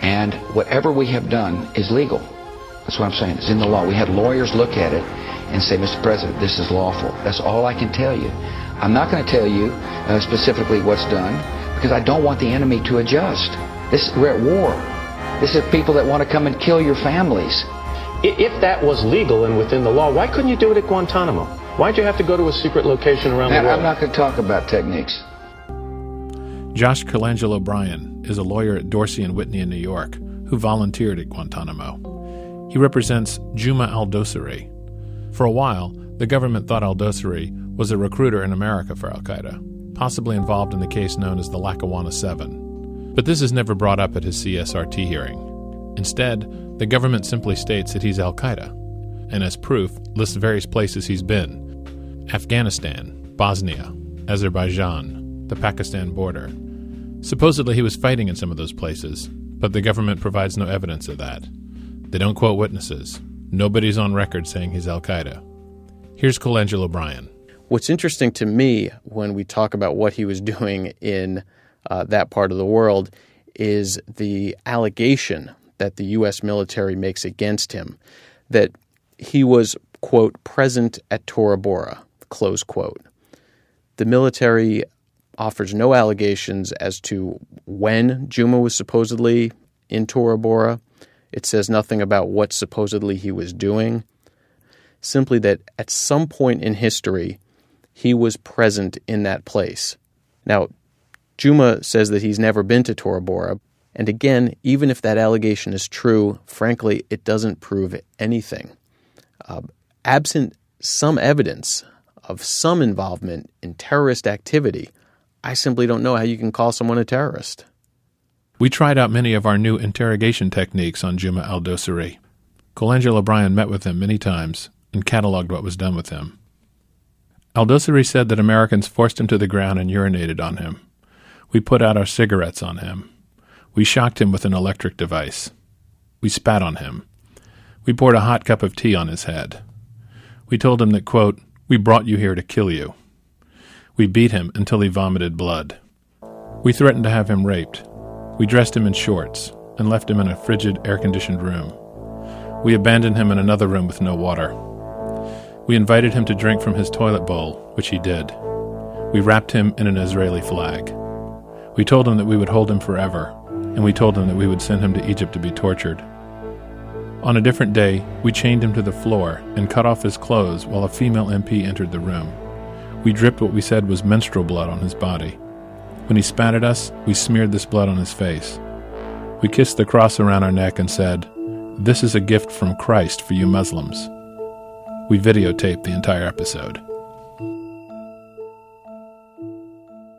And whatever we have done is legal. That's what I'm saying. It's in the law. We had lawyers look at it and say, Mr. President, this is lawful. That's all I can tell you. I'm not going to tell you specifically what's done because I don't want the enemy to adjust. We're at war. This is people that want to come and kill your families. If that was legal and within the law, why couldn't you do it at Guantanamo? Why'd you have to go to a secret location around the world? I'm not going to talk about techniques. Josh Colangelo Bryan is a lawyer at Dorsey and Whitney in New York who volunteered at Guantanamo. He represents Juma al-Dosari. For a while, the government thought al-Dosari was a recruiter in America for al-Qaeda, possibly involved in the case known as the Lackawanna 7. But this is never brought up at his CSRT hearing. Instead, the government simply states that he's al-Qaeda, and as proof, lists various places he's been: Afghanistan, Bosnia, Azerbaijan, the Pakistan border. Supposedly he was fighting in some of those places, but the government provides no evidence of that. They don't quote witnesses. Nobody's on record saying he's al-Qaeda. Here's Colangelo Bryan. What's interesting to me when we talk about what he was doing in that part of the world is the allegation that the U.S. military makes against him, that he was, quote, present at Tora Bora, close quote. The military offers no allegations as to when Juma was supposedly in Tora Bora. It says nothing about what supposedly he was doing, simply that at some point in history, he was present in that place. Now, Juma says that he's never been to Tora Bora, and again, even if that allegation is true, frankly, it doesn't prove anything. Absent some evidence of some involvement in terrorist activity, I simply don't know how you can call someone a terrorist. We tried out many of our new interrogation techniques on Juma al-Dosari. Colangelo Bryan met with him many times and cataloged what was done with him. Al-Dosari said that Americans forced him to the ground and urinated on him. We put out our cigarettes on him. We shocked him with an electric device. We spat on him. We poured a hot cup of tea on his head. We told him that, quote, "We brought you here to kill you." We beat him until he vomited blood. We threatened to have him raped. We dressed him in shorts and left him in a frigid, air-conditioned room. We abandoned him in another room with no water. We invited him to drink from his toilet bowl, which he did. We wrapped him in an Israeli flag. We told him that we would hold him forever, and we told him that we would send him to Egypt to be tortured. On a different day, we chained him to the floor and cut off his clothes while a female MP entered the room. We dripped what we said was menstrual blood on his body. When he spat at us, we smeared this blood on his face. We kissed the cross around our neck and said, "This is a gift from Christ for you Muslims." We videotaped the entire episode.